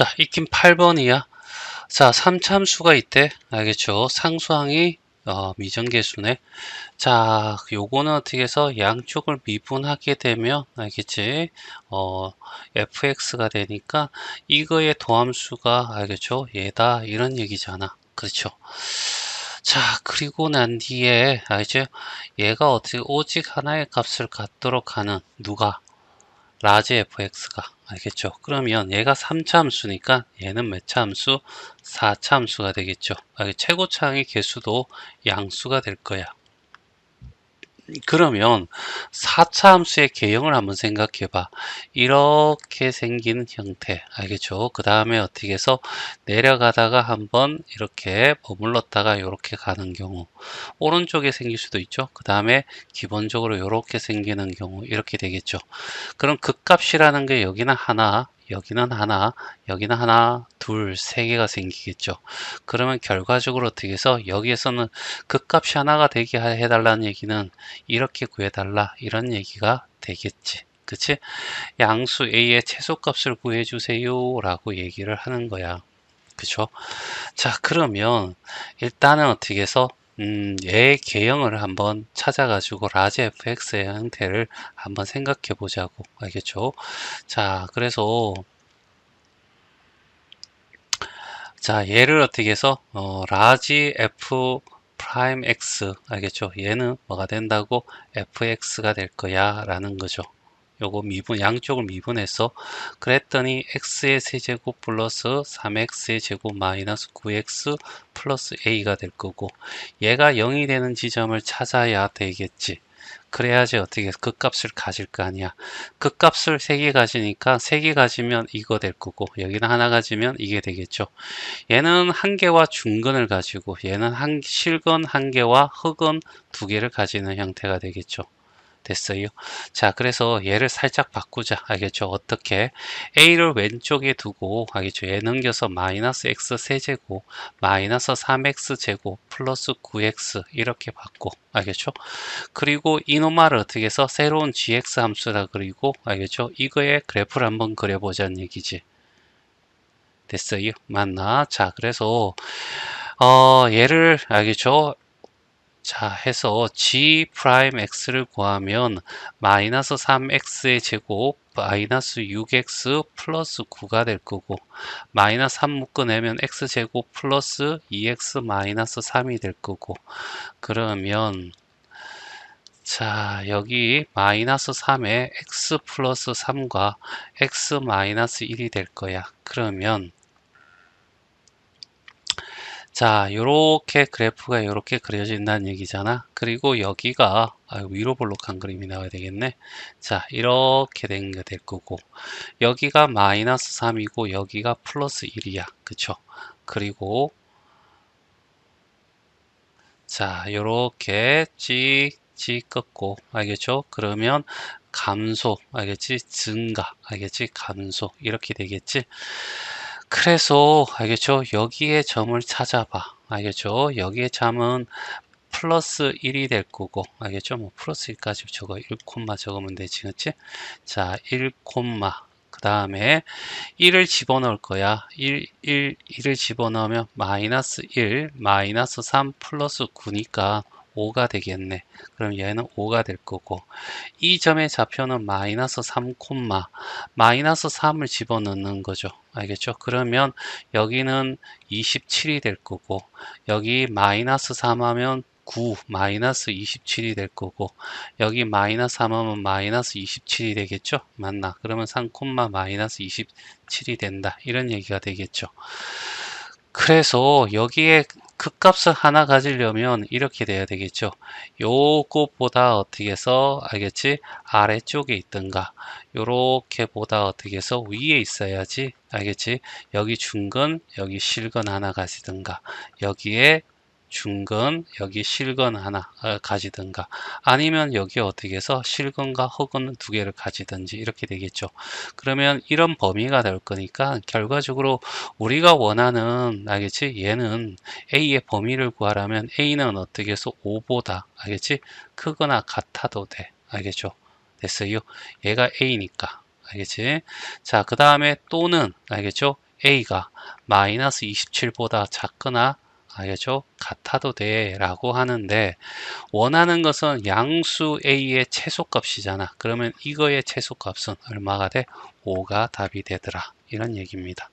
자, 익힌 8번이야. 자, 3참수가 있대. 알겠죠? 상수항이 미정계수네. 자, 요거는 어떻게 해서 양쪽을 미분하게 되면 알겠지? fx가 되니까 이거의 도함수가 알겠죠? 얘다 이런 얘기잖아. 그렇죠? 자, 그리고 난 뒤에 알죠? 얘가 어떻게 오직 하나의 값을 갖도록 하는 누가? 라지 fx가 알겠죠? 그러면 얘가 3차 함수니까 얘는 몇 차 함수? 4차 함수가 되겠죠. 최고차항의 개수도 양수가 될 거야. 그러면 4차 함수의 개형을 한번 생각해 봐. 이렇게 생기는 형태 알겠죠? 그 다음에 어떻게 해서 내려가다가 한번 이렇게 머물렀다가 이렇게 가는 경우 오른쪽에 생길 수도 있죠. 그 다음에 기본적으로 이렇게 생기는 경우 이렇게 되겠죠. 그럼 극값이라는 게 여기는 하나, 여기는 하나, 여기는 하나, 둘, 세 개가 생기겠죠. 그러면 결과적으로 어떻게 해서 여기에서는 극값이 하나가 되게 해달라는 얘기는 이렇게 구해달라 이런 얘기가 되겠지. 그치? 양수 A의 최소값을 구해주세요 라고 얘기를 하는 거야. 그쵸? 자, 그러면 일단은 어떻게 해서 얘의 개형을 한번 찾아가지고 라지 fx의 형태를 한번 생각해 보자고. 알겠죠? 자, 그래서 자, 얘를 어떻게 해서 라지 f 프라임 x 알겠죠? 얘는 뭐가 된다고? fx가 될 거야 라는 거죠. 요거 미분 양쪽을 미분해서 그랬더니 x의 세제곱 플러스 3x의 제곱 마이너스 9x 플러스 a가 될 거고 얘가 0이 되는 지점을 찾아야 되겠지. 그래야지 어떻게 극값을 가질 거 아니야. 극값을 3개 가지니까 3개 가지면 이거 될 거고 여기는 하나 가지면 이게 되겠죠. 얘는 한 개와 중근을 가지고 얘는 실근 한 개와 흑은 2개를 가지는 형태가 되겠죠. 됐어요. 자, 그래서 얘를 살짝 바꾸자. 알겠죠? 어떻게? A를 왼쪽에 두고, 알겠죠? 얘 넘겨서 마이너스 X 세제곱, 마이너스 3X 제곱, 플러스 9X 이렇게 바꿔. 알겠죠? 그리고 이노마를 어떻게 해서 새로운 GX 함수라 그리고, 알겠죠? 이거의 그래프를 한번 그려보자는 얘기지. 됐어요? 맞나? 자, 그래서, 얘를, 알겠죠? 자, 해서 g 프라임 x를 구하면 마이너스 3x의 제곱 마이너스 6x 플러스 9가 될 거고 마이너스 3 묶어내면 x제곱 플러스 2x 마이너스 3이 될 거고 그러면 자, 여기 마이너스 3에 x 플러스 3과 x 마이너스 1이 될 거야. 그러면 자, 요렇게 그래프가 요렇게 그려진다는 얘기잖아. 그리고 여기가 위로 볼록한 그림이 나와야 되겠네. 자, 이렇게 된 게 될 거고 여기가 마이너스 3이고 여기가 플러스 1이야. 그쵸? 그리고 자, 요렇게 찍찍 꺾고 알겠죠? 그러면 감소 알겠지? 증가 알겠지? 감소 이렇게 되겠지? 그래서 알겠죠? 여기에 점을 찾아봐. 알겠죠? 여기에 점은 플러스 1이 될 거고 알겠죠? 뭐 플러스 1까지 적어 1 콤마 적으면 되지 그치? 자, 1 콤마 그 다음에 1을 집어넣을 거야. 1을 집어넣으면 마이너스 1, 마이너스 3 플러스 9니까 5가 되겠네. 그럼 얘는 5가 될 거고 이 점의 좌표는 마이너스 3 콤마 마이너스 3을 집어넣는 거죠. 알겠죠? 그러면 여기는 27이 될 거고 여기 마이너스 3 하면 9 마이너스 27이 될 거고 여기 마이너스 3 하면 마이너스 27이 되겠죠? 맞나? 그러면 3 콤마 마이너스 27이 된다. 이런 얘기가 되겠죠. 그래서 여기에 극값을 하나 가지려면 이렇게 돼야 되겠죠. 요것보다 어떻게 해서 알겠지? 아래쪽에 있든가 요렇게 보다 어떻게 해서 위에 있어야지 알겠지? 여기 중근 여기 실근 하나 가지든가 여기에 중근 여기 실근 하나 가지든가 아니면 여기 어떻게 해서 실근과 흑은 2개를 가지든지 이렇게 되겠죠. 그러면 이런 범위가 될 거니까 결과적으로 우리가 원하는 알겠지? 얘는 A의 범위를 구하려면 A는 어떻게 해서 5보다 알겠지? 크거나 같아도 돼. 알겠죠? 됐어요? 얘가 A니까. 알겠지? 자, 그 다음에 또는 알겠죠? a가 마이너스 27보다 작거나 알겠죠? 같아도 돼 라고 하는데 원하는 것은 양수 a의 최소값이잖아. 그러면 이거의 최소값은 얼마가 돼? 5가 답이 되더라. 이런 얘기입니다.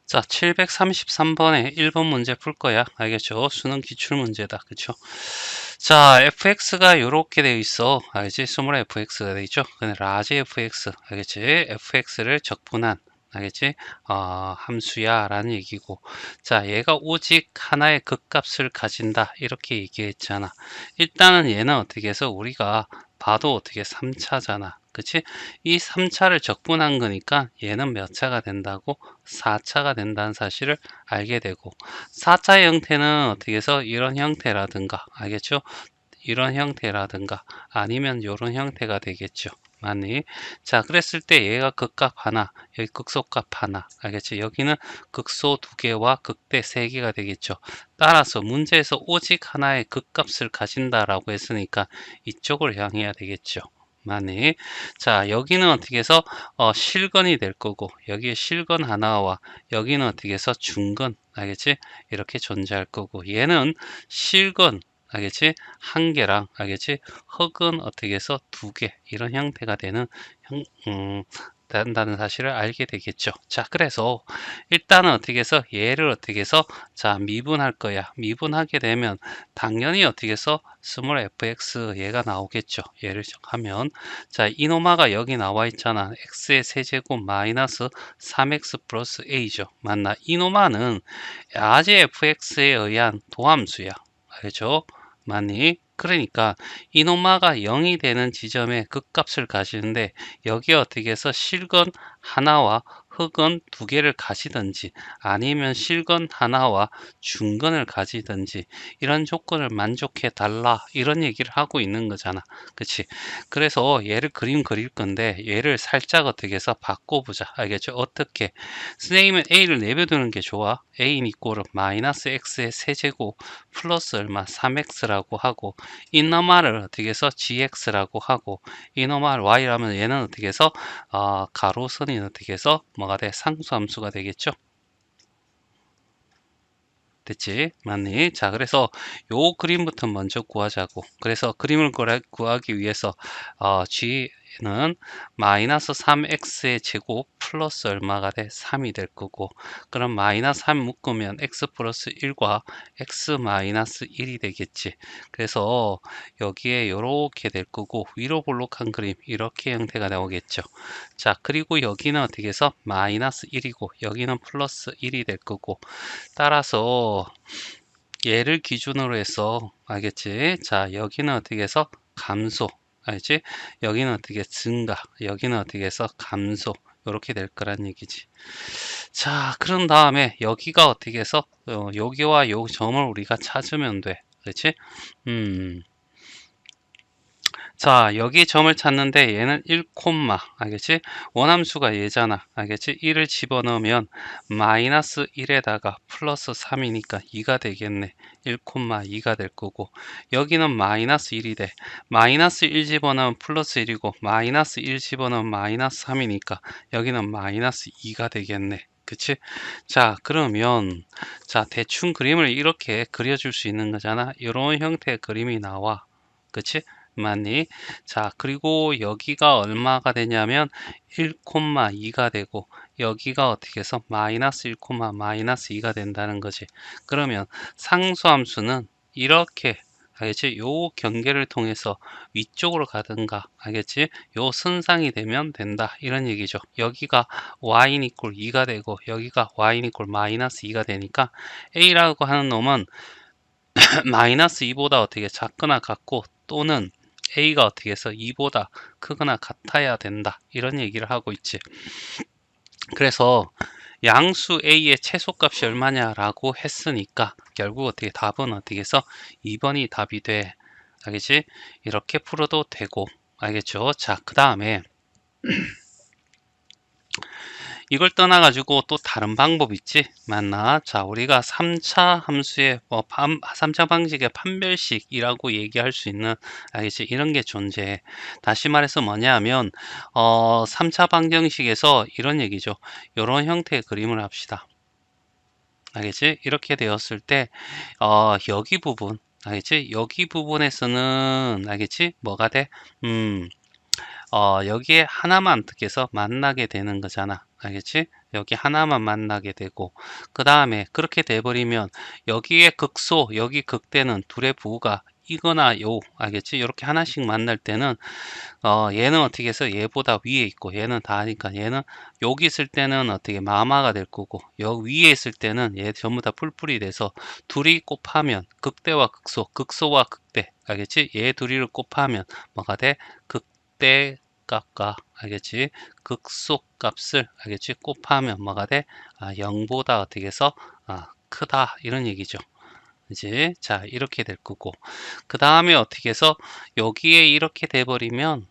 자, 733번에 1번 문제 풀 거야. 알겠죠? 수능 기출 문제다. 그쵸? 자, fx가 이렇게 되어 있어. 알겠지? 스몰 fx가 되어 있죠? 근데 라지 fx, 알겠지? fx를 적분한, 알겠지? 함수야 라는 얘기고, 자, 얘가 오직 하나의 극값을 가진다 이렇게 얘기했잖아. 일단은 얘는 어떻게 해서 우리가 봐도 어떻게 3차잖아. 그치? 이 3차를 적분한 거니까 얘는 몇 차가 된다고? 4차가 된다는 사실을 알게 되고, 4차의 형태는 어떻게 해서 이런 형태라든가, 알겠죠? 이런 형태라든가 아니면 이런 형태가 되겠죠. 맞니? 자, 그랬을 때 얘가 극값 하나, 여기 극소값 하나, 알겠지? 여기는 극소 두 개와 극대 세 개가 되겠죠. 따라서 문제에서 오직 하나의 극값을 가진다라고 했으니까 이쪽을 향해야 되겠죠. 맞니? 자, 여기는 어떻게 해서 실근이 될 거고, 여기에 실근 하나와 여기는 어떻게 해서 중근, 알겠지? 이렇게 존재할 거고, 얘는 실근, 알겠지? 한 개랑, 알겠지? 흙은 어떻게 해서 두 개, 이런 형태가 되는, 된다는 사실을 알게 되겠죠. 자, 그래서 일단은 어떻게 해서 얘를 어떻게 해서 자, 미분할 거야. 미분하게 되면 당연히 어떻게 해서 스몰 fx 얘가 나오겠죠. 얘를 하면 자, 이노마가 여기 나와 있잖아. x의 세제곱 마이너스 3x 플러스 a죠. 맞나? 이노마는 아지 fx에 의한 도함수야. 알죠? 맞니? 그러니까 이노마가 0이 되는 지점에 극값을 가시는데 여기에 어떻게 해서 실근 하나와 흑은 두 개를 가시든지 아니면 실근 하나와 중근을 가지든지 이런 조건을 만족해 달라 이런 얘기를 하고 있는 거잖아. 그치? 그래서 얘를 그림 그릴 건데 얘를 살짝 어떻게 해서 바꿔보자. 알겠죠? 어떻게? 선생님은 a를 내려두는 게 좋아. a 이꼴은 마이너스 x의 세제곱 플러스 얼마 3x라고 하고 이너말을 어떻게 해서 gx라고 하고 이너말 y라면 얘는 어떻게 해서 가로선이 어떻게 해서 뭐가 돼? 상수함수가 되겠죠? 됐지? 맞니? 자, 그래서 요 그림부터 먼저 구하자고. 그래서 그림을 구하기 위해서 g는 마이너스 3x의 제곱 플러스 얼마가 돼? 3이 될 거고 그럼 마이너스 3 묶으면 x 플러스 1과 x 마이너스 1이 되겠지. 그래서 여기에 이렇게 될 거고 위로 볼록한 그림 이렇게 형태가 나오겠죠. 자, 그리고 여기는 어떻게 해서 마이너스 1이고 여기는 플러스 1이 될 거고 따라서 얘를 기준으로 해서 알겠지? 자, 여기는 어떻게 해서 감소, 알지? 여기는 어떻게 증가, 여기는 어떻게 해서 감소 이렇게 될 거란 얘기지. 자, 그런 다음에 여기가 어떻게 해서 여기와 요 점을 우리가 찾으면 돼. 그렇지? 자, 여기 점을 찾는데 얘는 1, 알겠지? 원함수가 얘잖아. 알겠지? 1을 집어넣으면 마이너스 1에다가 플러스 3이니까 2가 되겠네. 1, 2가 될 거고 여기는 마이너스 1이 돼. 마이너스 1 집어넣으면 플러스 1이고 마이너스 1 집어넣으면 마이너스 3이니까 여기는 마이너스 2가 되겠네. 그치? 자, 그러면 자, 대충 그림을 이렇게 그려줄 수 있는 거잖아. 이런 형태의 그림이 나와. 그치? 맞니? 자, 그리고 여기가 얼마가 되냐면 1,2가 되고 여기가 어떻게 해서 마이너스 1, 마이너스 2가 된다는 거지. 그러면 상수함수는 이렇게 알겠지? 요 경계를 통해서 위쪽으로 가든가 알겠지? 요 선상이 되면 된다 이런 얘기죠. 여기가 y 이꼴 2가 되고 여기가 y 이꼴 마이너스 2가 되니까 a라고 하는 놈은 마이너스 2보다 어떻게 작거나 같고 또는 a가 어떻게 해서 2보다 크거나 같아야 된다 이런 얘기를 하고 있지. 그래서 양수 a의 최소값이 얼마냐라고 했으니까 결국 어떻게 답은 어떻게 해서 2번이 답이 돼. 알겠지? 이렇게 풀어도 되고 알겠죠? 자, 그 다음에 이걸 떠나가지고 또 다른 방법 있지? 맞나? 자, 우리가 3차 함수의 3차 방식의 판별식이라고 얘기할 수 있는, 알겠지? 이런 게 존재해. 다시 말해서 뭐냐 하면, 3차 방정식에서 이런 얘기죠. 이런 형태의 그림을 합시다. 알겠지? 이렇게 되었을 때, 여기 부분, 알겠지? 여기 부분에서는, 알겠지? 뭐가 돼? 여기에 하나만 어떻게 해서 만나게 되는 거잖아. 알겠지? 여기 하나만 만나게 되고, 그 다음에 그렇게 돼버리면 여기에 극소, 여기 극대는 둘의 부호가 이거나 요, 알겠지? 이렇게 하나씩 만날 때는 얘는 어떻게 해서 얘보다 위에 있고 얘는 다하니까 얘는 여기 있을 때는 어떻게 마마가 될 거고 여기 위에 있을 때는 얘 전부 다 풀뿔이 돼서 둘이 곱하면 극대와 극소, 극소와 극대, 알겠지? 얘 둘이를 곱하면 뭐가 돼? 극대 값과, 알겠지? 극소 값을, 알겠지? 곱하면 뭐가 돼? 0보다 어떻게 해서 크다, 이런 얘기죠. 이제 자, 이렇게 될 거고, 그 다음에 어떻게 해서 여기에 이렇게 돼 버리면,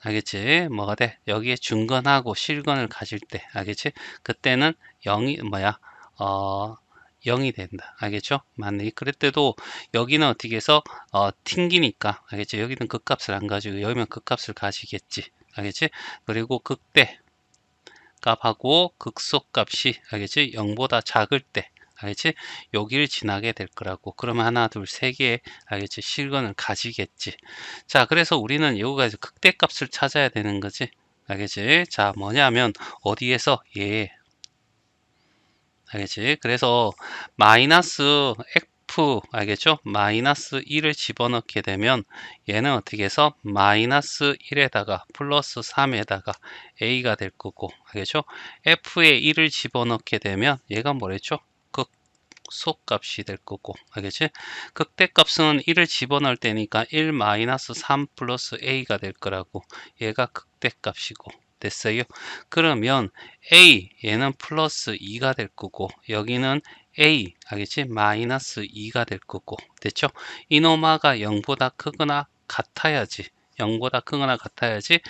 알겠지? 뭐가 돼? 여기에 중건하고 실건을 가질 때, 알겠지? 그때는 0이 뭐야? 어 0이 된다. 알겠죠? 맞네. 그럴 때도 여기는 어떻게 해서 튕기니까, 알겠지? 여기는 그 값을 안 가지고 여기면 그 값을 가지겠지. 알겠지? 그리고 극대 값하고 극소 값이, 알겠지? 0보다 작을 때, 알겠지? 여기를 지나게 될 거라고. 그러면 하나, 둘, 세 개의, 알겠지? 실근을 가지겠지. 자, 그래서 우리는 여기까지 극대 값을 찾아야 되는 거지. 알겠지? 자, 뭐냐면 어디에서 얘, 알겠지? 그래서 마이너스 f, 알겠죠? 마이너스 1을 집어넣게 되면 얘는 어떻게 해서 마이너스 1에다가 플러스 3에다가 a가 될 거고, 알겠죠? f에 1을 집어넣게 되면 얘가 뭐랬죠? 극소값이 될 거고, 알겠지? 극대값은 1을 집어넣을 때니까 1 마이너스 3 플러스 a가 될 거라고. 얘가 극대값이고, 됐어요? 그러면 a, 얘는 플러스 2가 될 거고, 여기는 a, 알겠지? 마이너스 2가 될 거고, 됐죠? 이노마가 0보다 크거나 같아야지, 0보다 크거나 같아야지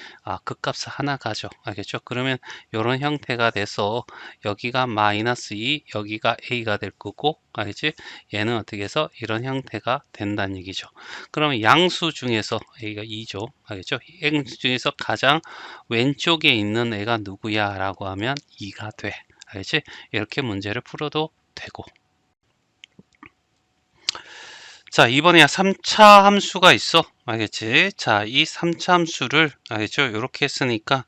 그 값을 하나 가져, 알겠죠? 그러면 이런 형태가 돼서 여기가 마이너스 2, 여기가 a가 될 거고, 알겠지? 얘는 어떻게 해서 이런 형태가 된다는 얘기죠. 그러면 양수 중에서 a가 2죠, 알겠죠? 양수 중에서 가장 왼쪽에 있는 애가 누구야 라고 하면 2가 돼, 알겠지? 이렇게 문제를 풀어도 되고. 자, 이번에 3차 함수가 있어, 알겠지? 자, 이 3차 함수를, 알겠죠? 이렇게 했으니까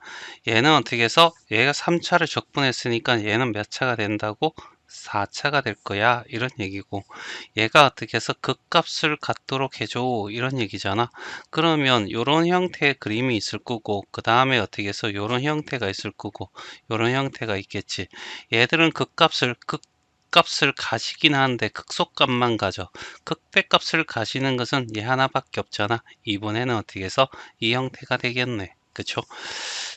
얘는 어떻게 해서 얘가 3차를 적분했으니까 얘는 몇 차가 된다고? 4차가 될 거야, 이런 얘기고, 얘가 어떻게 해서 극값을 갖도록 해줘, 이런 얘기잖아. 그러면 이런 형태의 그림이 있을 거고, 그 다음에 어떻게 해서 이런 형태가 있을 거고, 이런 형태가 있겠지. 얘들은 극값을 가지긴 하는데 극소값만 가져. 극대값을 가시는 것은 얘 하나밖에 없잖아. 이번에는 어떻게 해서 이 형태가 되겠네. 그쵸?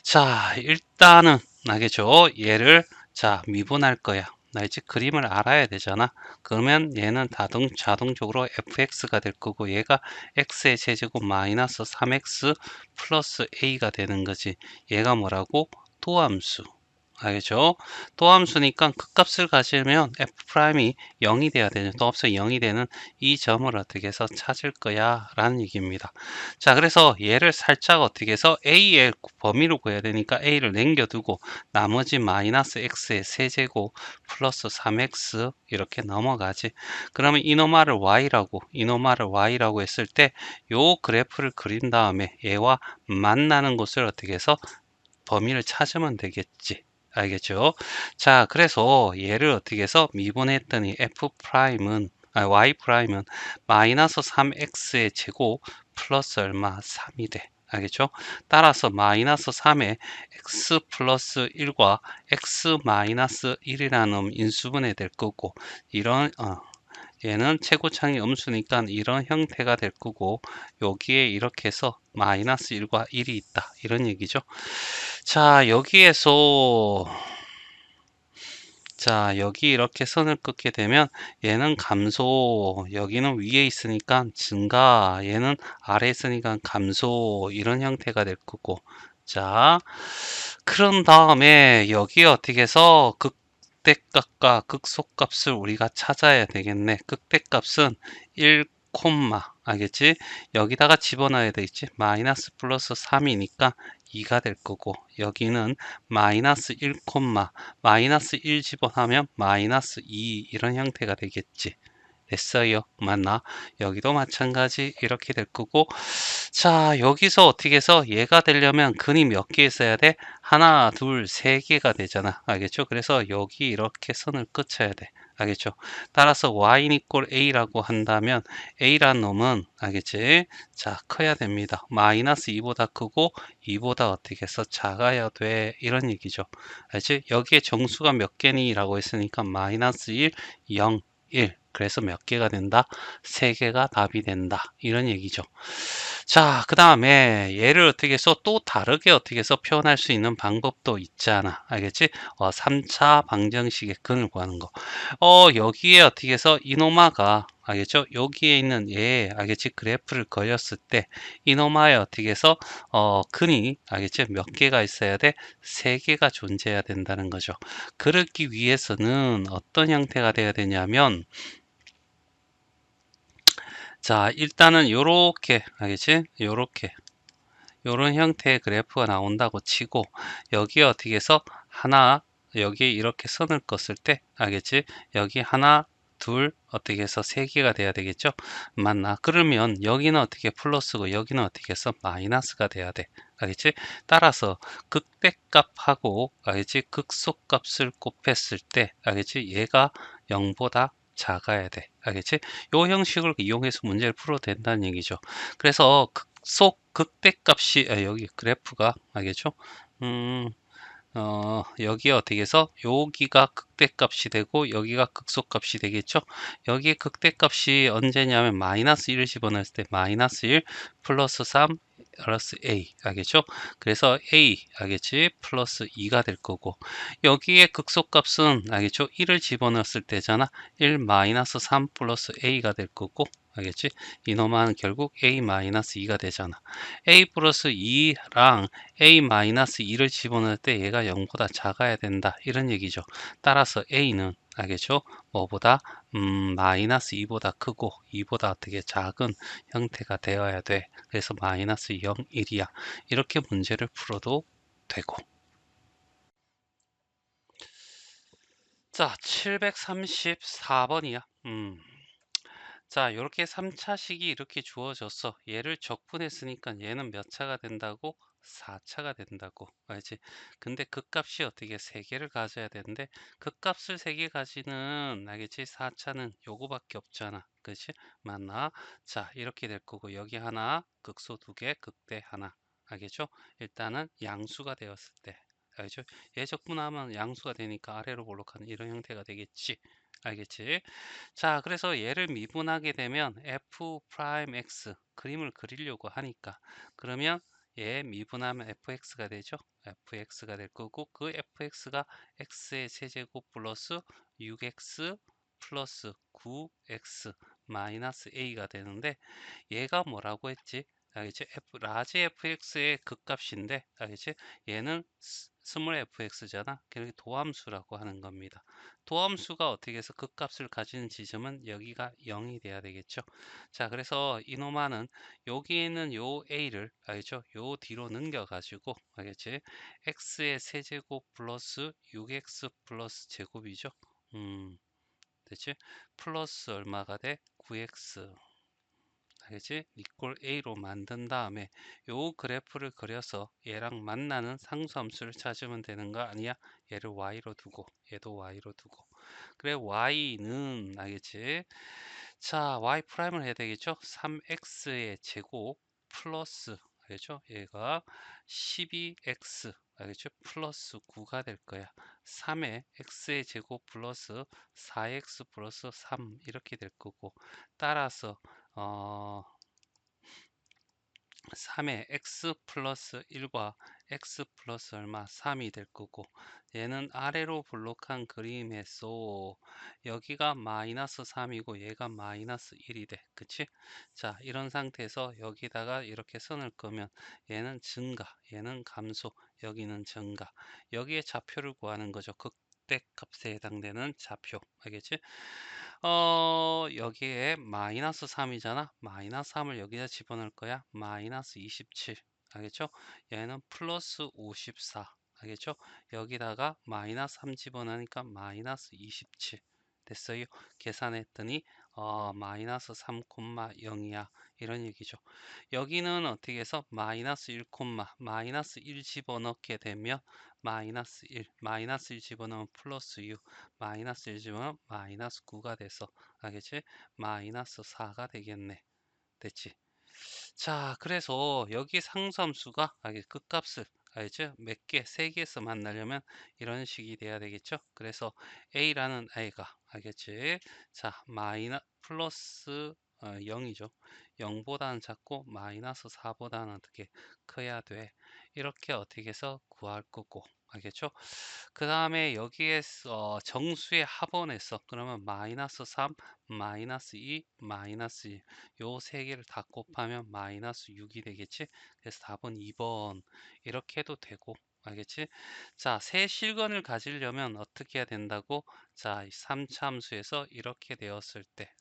자, 일단은, 알겠죠? 얘를, 자, 미분할 거야. 나 이제 그림을 알아야 되잖아. 그러면 얘는 자동적으로 fx가 될 거고, 얘가 x의 제제곱 마이너스 3x 플러스 a가 되는 거지. 얘가 뭐라고? 도함수. 알겠죠? 도함수니까 극값을 가지면 f'이 0이 돼야 되죠. 도함수 0이 되는 이 점을 어떻게 해서 찾을 거야 라는 얘기입니다. 자, 그래서 얘를 살짝 어떻게 해서 a의 범위로 구해야 되니까 a를 남겨두고 나머지 마이너스 x의 세제곱 플러스 3x 이렇게 넘어가지. 그러면 이노마를 y라고 했을 때 요 그래프를 그린 다음에 얘와 만나는 곳을 어떻게 해서 범위를 찾으면 되겠지. 알겠죠? 자, 그래서 얘를 어떻게 해서 미분했더니 y''은 마이너스 3x의 제곱 플러스 얼마? 3이 돼. 알겠죠? 따라서 마이너스 3에 x 플러스 1과 x 마이너스 1이라는 인수분해 될 거고, 이런 얘는 최고창이 음수니까 이런 형태가 될 거고, 여기에 이렇게 해서 마이너스 1과 1이 있다, 이런 얘기죠. 자, 여기 이렇게 선을 긋게 되면 얘는 감소, 여기는 위에 있으니까 증가, 얘는 아래에 있으니까 감소, 이런 형태가 될 거고, 자, 그런 다음에 여기 어떻게 해서 극대값과 극소값을 우리가 찾아야 되겠네. 극대값은 1, 알겠지? 여기다가 집어넣어야 되겠지? 마이너스 플러스 3이니까 2가 될 거고, 여기는 마이너스 1, 마이너스 1 집어넣으면 마이너스 2 이런 형태가 되겠지. 됐어요. 맞나? 여기도 마찬가지 이렇게 될 거고, 자, 여기서 어떻게 해서 얘가 되려면 근이 몇 개 있어야 돼? 하나, 둘, 세 개가 되잖아. 알겠죠? 그래서 여기 이렇게 선을 그쳐야 돼. 알겠죠? 따라서 y 이꼴 a라고 한다면 a란 놈은 알겠지? 자, 커야 됩니다. 마이너스 2보다 크고 2보다 어떻게 해서 작아야 돼. 이런 얘기죠. 알지? 여기에 정수가 몇 개니? 라고 했으니까 마이너스 1, 0, 1. 그래서 몇 개가 된다? 3개가 답이 된다. 이런 얘기죠. 자, 그 다음에 얘를 어떻게 해서 또 다르게 어떻게 해서 표현할 수 있는 방법도 있잖아. 알겠지? 3차 방정식의 근을 구하는 거. 여기에 어떻게 해서 이노마가 알겠죠? 여기에 있는 얘, 알겠지? 그래프를 그렸을 때 이노마에 어떻게 해서 근이 알겠지? 몇 개가 있어야 돼? 3개가 존재해야 된다는 거죠. 그러기 위해서는 어떤 형태가 돼야 되냐면, 자, 일단은 요렇게 알겠지? 요렇게 요런 형태의 그래프가 나온다고 치고, 여기에 어떻게 해서 하나, 여기에 이렇게 선을 껐을 때 알겠지? 여기 하나, 둘, 어떻게 해서 세 개가 돼야 되겠죠? 맞나? 그러면 여기는 어떻게 플러스고 여기는 어떻게 해서 마이너스가 돼야 돼. 알겠지? 따라서 극대값하고 알겠지? 극소값을 곱했을 때 알겠지? 얘가 0보다 작아야 돼. 알겠지? 요 형식을 이용해서 문제를 풀어도 된다는 얘기죠. 그래서 극대값이 여기 그래프가 알겠죠? 음, 여기 어떻게 해서 여기가 극대값이 되고 여기가 극소값이 되겠죠? 여기 극대값이 언제냐면 마이너스 1을 집어넣을 때 마이너스 1 플러스 3 플러스 a 알겠죠? 그래서 a 알겠지? 플러스 2가 될 거고, 여기에 극소값은 알겠죠? 1을 집어넣었을 때잖아. 1 마이너스 3 플러스 a가 될 거고, 알겠지? 이놈은 결국 a 마이너스 2가 되잖아. a 플러스 2랑 a 마이너스 2를 집어넣을 때 얘가 0보다 작아야 된다. 이런 얘기죠. 따라서 a는 알겠죠? 뭐보다 마이너스 2보다 크고 2보다 어떻게 작은 형태가 되어야 돼. 그래서 마이너스 0, 1이야. 이렇게 문제를 풀어도 되고. 자, 734번이야. 자, 이렇게 3차식이 이렇게 주어졌어. 얘를 적분했으니까 얘는 몇 차가 된다고? 4차가 된다고. 알지? 근데 그 값이 어떻게 3개를 가져야 되는데, 그 값을 3개 가지는, 알겠지? 4차는 요거밖에 없잖아. 그치? 맞나? 자, 이렇게 될 거고, 여기 하나, 극소 2개, 극대 하나. 알겠죠? 일단은 양수가 되었을 때. 알겠죠? 얘 적분하면 양수가 되니까 아래로 볼록하는 이런 형태가 되겠지. 알겠지? 자, 그래서 얘를 미분하게 되면 f 프라임 x 그림을 그리려고 하니까, 그러면 얘 미분하면 fx가 되죠. fx가 될 거고, 그 fx가 x의 세제곱 플러스 6x 플러스 9x 마이너스 a가 되는데, 얘가 뭐라고 했지? 알겠지? 라지 fx의 극값인데, 알겠지? 얘는 스몰 fx잖아. 그러니 도함수라고 하는 겁니다. 도함수가 어떻게 해서 극값을 가지는 지점은 여기가 0이 돼야 되겠죠. 자, 그래서 이노마는 여기에 있는 요 a를 알겠죠? 요 뒤로 넘겨가지고 알겠지? x의 세제곱 플러스 6x 플러스 제곱이죠. 됐지? 플러스 얼마가 돼? 9x. 알겠지? 이꼴 A로 만든 다음에 요 그래프를 그려서 얘랑 만나는 상수함수를 찾으면 되는 거 아니야? 얘를 Y로 두고 얘도 Y로 두고, 그래 Y는 알겠지? 자, Y 프라임을 해야 되겠죠? 3X의 제곱 플러스 알겠죠? 얘가 12X 알겠죠? 플러스 9가 될 거야. 3의 X의 제곱 플러스 4X 플러스 3 이렇게 될 거고, 따라서 어, 3에 x 플러스 1과 x 플러스 얼마 3이 될 거고, 얘는 아래로 블록한 그림에서 여기가 마이너스 3이고 얘가 마이너스 1이 돼. 그치? 자, 이런 상태에서 여기다가 이렇게 선을 그으면 얘는 증가, 얘는 감소, 여기는 증가. 여기에 좌표를 구하는 거죠. 극대값에 해당되는 좌표. 알겠지? 여기에 마이너스 3이잖아. 마이너스 3을 여기다 집어넣을 거야. 마이너스 27. 알겠죠? 얘는 플러스 54. 알겠죠? 여기다가 마이너스 3 집어넣으니까 마이너스 27. 됐어요? 계산했더니 마이너스 3,0이야. 이런 얘기죠. 여기는 어떻게 해서 마이너스 1, 마이너스 1 집어넣게 되면 마이너스 1, 마이너스 1 집어넣으면 플러스 6, 마이너스 1 집어넣으면 마이너스 9가 돼서, 알겠지? 마이너스 4가 되겠네. 됐지? 자, 그래서 여기 상수함수가 끝값을 알죠? 몇 개, 세 개에서 만나려면 이런 식이 돼야 되겠죠? 그래서 A라는 A가 알겠지? 자, 플러스 0이죠. 0보다는 작고 마이너스 4보다는 어떻게 커야 돼. 이렇게 어떻게 해서 구할 거고. 알겠죠? 그 다음에 여기에서 정수의 합원에서 그러면 마이너스 3, 마이너스 2, 마이너스 1 요 세 개를 다 곱하면 마이너스 6이 되겠지? 그래서 답은 2번 이렇게 해도 되고 알겠지? 자, 새 실근을 가지려면 어떻게 해야 된다고? 자, 이 3차 함수에서 이렇게 되었을 때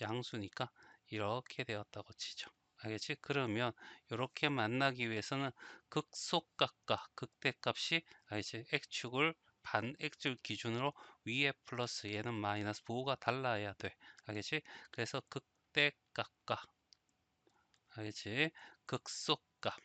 양수니까 이렇게 되었다고 치죠. 알겠지? 그러면 이렇게 만나기 위해서는 극소값과 극대값이 알겠지? x축을 반 x축 기준으로 위에 플러스 얘는 마이너스 부호가 달라야 돼. 알겠지? 그래서 극대값과 알겠지? 극소값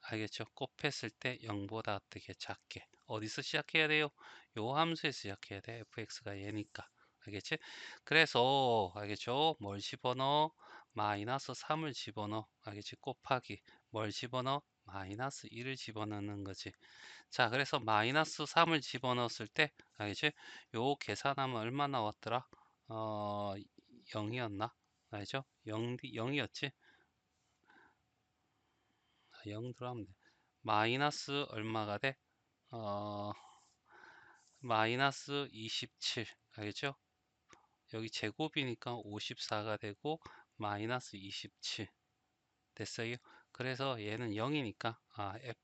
알겠죠? 곱했을 때 0보다 어떻게 작게 어디서 시작해야 돼요? 요 함수에서 시작해야 돼. fx가 얘니까. 알겠지? 그래서 알겠죠? 뭘 집어넣어? 마이너스 3을 집어넣어. 알겠지? 곱하기 뭘 집어넣어? 마이너스 1을 집어넣는 거지. 자, 그래서 마이너스 3을 집어넣었을 때 알겠지? 요 계산하면 얼마 나왔더라? 0이었나? 알죠? 0이었지? 0 들어가면 돼. 마이너스 얼마가 돼? 어, 마이너스 27. 알겠죠? 여기 제곱이니까 54가 되고 마이너스 27 됐어요. 그래서 얘는 0이니까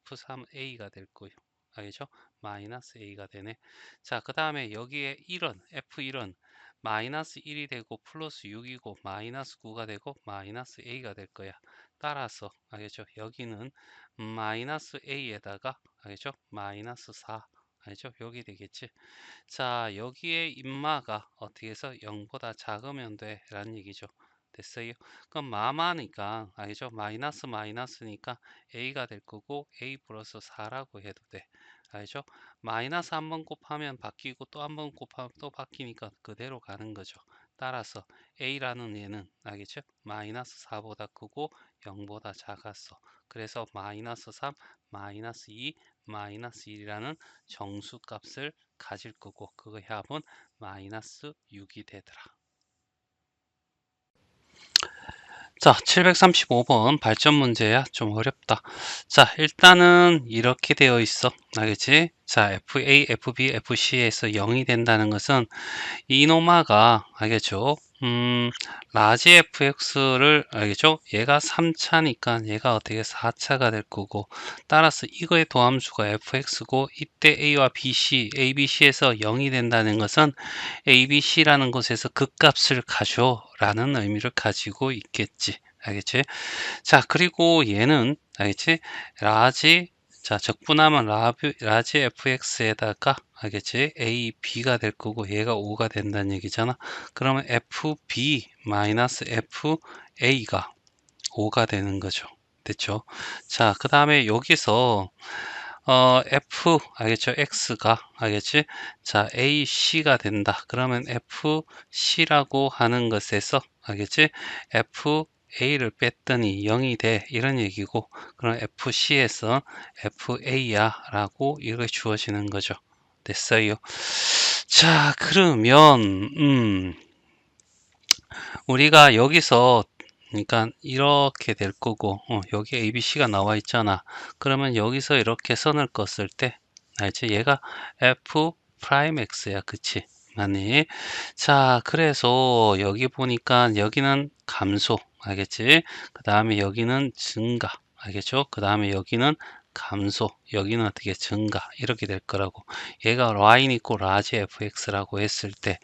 F3A가 될 거예요. 알겠죠? 마이너스 A가 되네. 자, 그 다음에 여기에 1은 F1은 마이너스 1이 되고 플러스 6이고 마이너스 9가 되고 마이너스 A가 될 거야. 따라서 알겠죠? 여기는 마이너스 A에다가 알겠죠? 마이너스 4 알죠? 여기 되겠지. 자, 여기에 인마가 어떻게 해서 0보다 작으면 돼 라는 얘기죠. 됐어요? 그럼 마마니까 알죠? 마이너스 마이너스니까 a가 될 거고 a 플러스 4라고 해도 돼. 알죠? 마이너스 한 번 곱하면 바뀌고 또 한 번 곱하면 또 바뀌니까 그대로 가는 거죠. 따라서 a라는 얘는 알겠죠? 마이너스 4보다 크고 0보다 작았어. 그래서 마이너스 3, 마이너스 2, 마이너스 1이라는 정수값을 가질 거고 그거의 합은 마이너스 6이 되더라. 자, 735번 발전 문제야. 좀 어렵다. 자, 일단은 이렇게 되어 있어. 알겠지? 자, FA, FB, FC에서 0이 된다는 것은 이노마가 알겠죠? 라지 fx를 알겠죠? 얘가 3차니까 얘가 어떻게 4차가 될 거고 따라서 이거의 도함수가 fx고 이때 a와 bc, abc에서 0이 된다는 것은 abc라는 곳에서 극값을 가져 라는 의미를 가지고 있겠지. 알겠지? 자, 그리고 얘는 알겠지? 라지 자, 적분하면 라지 fx에다가 알겠지? a, b가 될 거고 얘가 5가 된다는 얘기잖아. 그러면 fb 마이너스 fa가 5가 되는 거죠. 됐죠? 자, 그 다음에 여기서 f 알겠죠? x가 알겠지? 자, ac가 된다. 그러면 fc라고 하는 것에서 알겠지? a를 뺐더니 0이 돼. 이런 얘기고 그럼 fc에서 fa야 라고 이렇게 주어지는 거죠. 됐어요. 자, 그러면 우리가 여기서 그러니까 이렇게 될 거고 여기 ABC가 나와 있잖아. 그러면 여기서 이렇게 선을 껐을 때 알지? 얘가 F 프라임 X야. 그치? 맞니? 자, 그래서 여기 보니까 여기는 감소. 알겠지? 그 다음에 여기는 증가. 알겠죠? 그 다음에 여기는 감소, 여기는 어떻게 증가 이렇게 될 거라고. 얘가 라인 있고 라지 fx라고 했을 때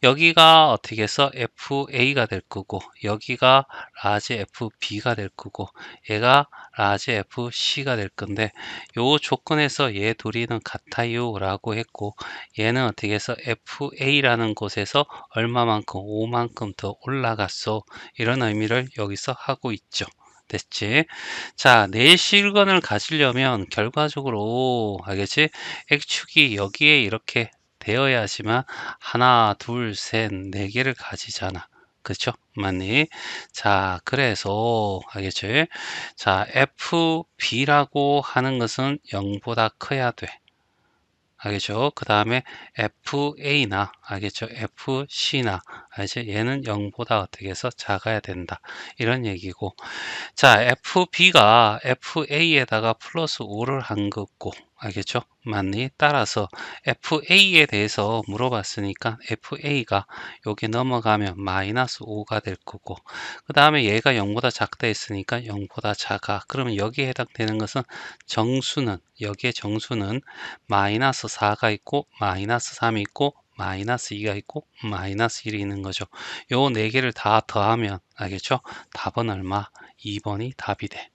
여기가 어떻게 해서 FA가 될 거고 여기가 라지 FB가 될 거고 얘가 라지 FC가 될 건데 요 조건에서 얘 둘이는 같아요 라고 했고 얘는 어떻게 해서 FA라는 곳에서 얼마만큼 5만큼 더 올라갔어 이런 의미를 여기서 하고 있죠. 됐지? 자, 내실건을 가지려면 결과적으로 알겠지? X축이 여기에 이렇게 되어야지만 하나, 둘, 셋, 네 개를 가지잖아. 그렇죠? 맞니? 자, 그래서 알겠지? 자, FB라고 하는 것은 0보다 커야 돼. 알겠죠? 그 다음에 FA나 알겠죠? FC나 알지? 얘는 0보다 어떻게 해서 작아야 된다. 이런 얘기고 자, FB가 FA에다가 플러스 5를 한 거고, 알겠죠? 맞니? 따라서 FA에 대해서 물어봤으니까 FA가 여기 넘어가면 마이너스 5가 될 거고, 그 다음에 얘가 0보다 작다 했으니까 0보다 작아. 그러면 여기에 해당되는 것은 정수는, 여기에 정수는 마이너스 4가 있고, 마이너스 3이 있고, 마이너스 2가 있고, 마이너스 1이 있는 거죠. 요 네 개를 다 더하면, 알겠죠? 답은 얼마? 2번이 답이 돼.